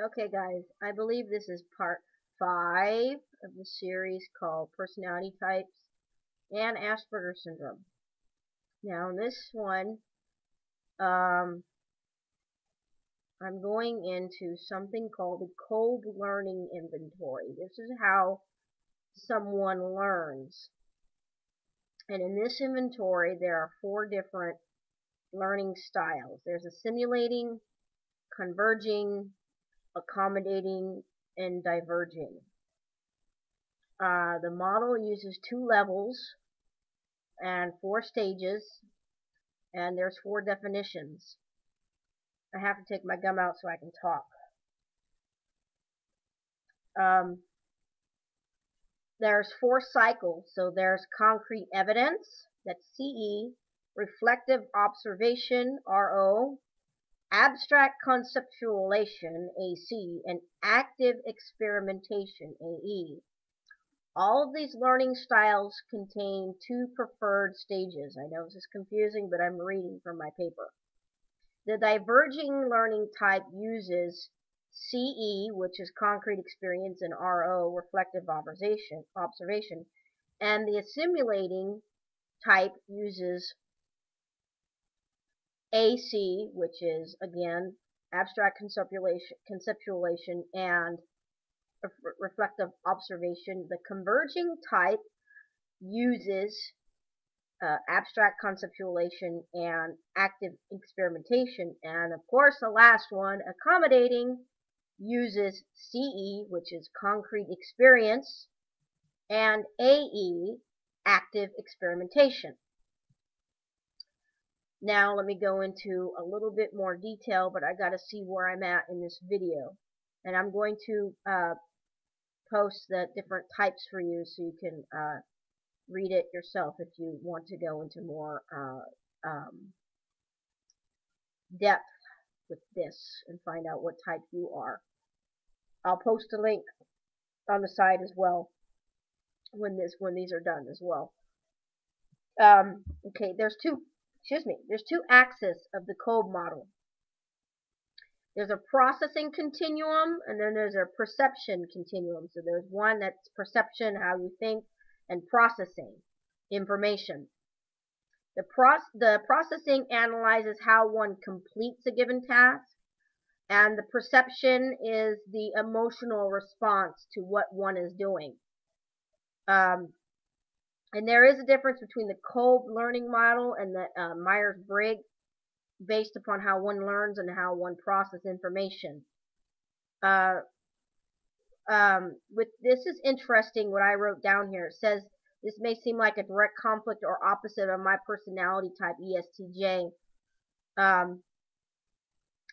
Okay, guys, I believe this is part 5 of the series called Personality Types and Asperger Syndrome. Now, in this one, um, I'm going into something called the Kolb Leanring Inventory. This is how someone learns. And in this inventory, there are 4 different learning styles. There's assimilating, converging, accommodating, and diverging. The model uses 2 levels and 4 stages, and there's 4 definitions. I have to take my gum out so I can talk. There's 4 cycles, so there's concrete evidence, that's CE, reflective observation, RO, abstract conceptualization, AC, and active experimentation, AE. All of these learning styles contain 2 preferred stages. I know this is confusing, but I'm reading from my paper. The diverging learning type uses CE, which is concrete experience, and RO, reflective observation, and the assimilating type uses AC, which is again abstract conceptualization and reflective observation. The converging type uses abstract conceptualization and active experimentation. And of course, the last one, accommodating, uses CE, which is concrete experience, and AE, active experimentation. Now let me go into a little bit more detail, but I got to see where I'm at in this video. And I'm going to post the different types for you so you can read it yourself if you want to go into more depth with this and find out what type you are. I'll post a link on the side as well when these are done as well. Okay, there's two axes of the Kolb model. There's a processing continuum, and then there's a perception continuum. So there's one that's perception, how you think, and processing information. The processing analyzes how one completes a given task, and the perception is the emotional response to what one is doing. And there is a difference between the Kolb learning model and the Myers-Briggs, based upon how one learns and how one processes information. With this is interesting what I wrote down here. It says this may seem like a direct conflict or opposite of my personality type, ESTJ. And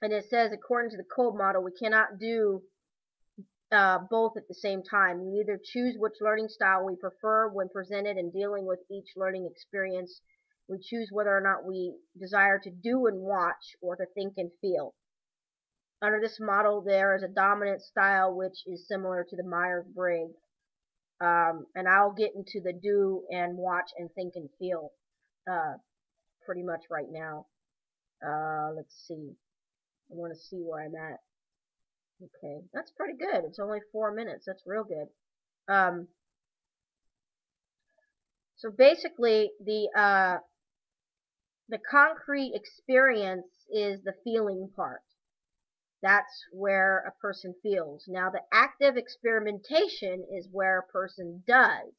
it says, according to the Kolb model, we cannot do both at the same time. We either choose which learning style we prefer when presented and dealing with each learning experience. We choose whether or not we desire to do and watch or to think and feel. Under this model, there is a dominant style which is similar to the Myers-Briggs. And I'll get into the do and watch and think and feel pretty much right now. Let's see. I want to see where I'm at. Okay, that's pretty good. It's only 4 minutes. That's real good. So basically, the concrete experience is the feeling part. That's where a person feels. Now, the active experimentation is where a person does.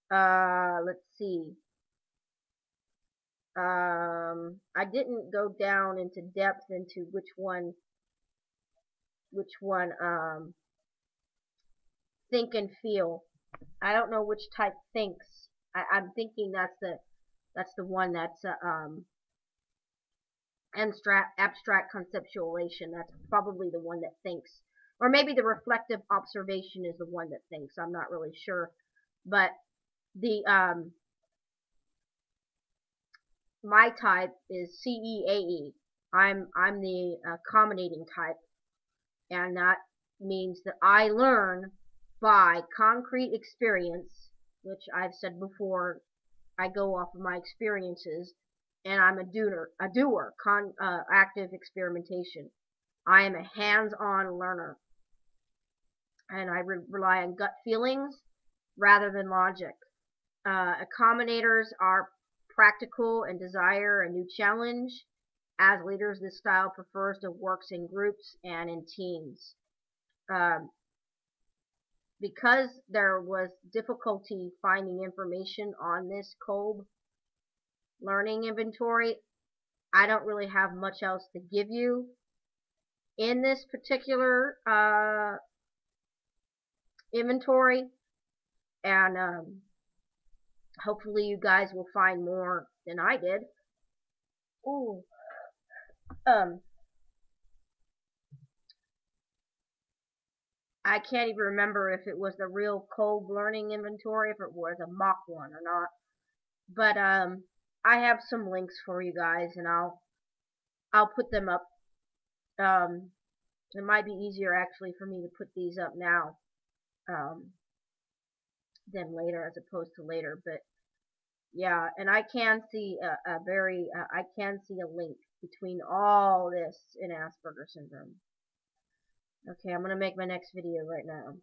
Let's see. I didn't go down into depth into which one think and feel. I don't know which type thinks. I'm thinking that's the one that's abstract conceptualization. That's probably the one that thinks, or maybe the reflective observation is the one that thinks. I'm not really sure, but the my type is CEAE. I'm the accommodating type, and that means that I learn by concrete experience, which I've said before. I go off of my experiences, and I'm a doer, active experimentation. I am a hands-on learner, and I rely on gut feelings rather than logic. Accommodators are practical and desire a new challenge. As leaders, this style prefers to work in groups and in teams. Because there was difficulty finding information on this Kolb Learning Inventory, I don't really have much else to give you in this particular inventory, and hopefully you guys will find more than I did. Ooh. I can't even remember if it was the real Kolb Learning Inventory, if it was a mock one or not. But I have some links for you guys, and I'll put them up. It might be easier actually for me to put these up now than later, as opposed to later. But yeah, and I can see I can see a link between all this and Asperger syndrome. Okay, I'm gonna make my next video right now.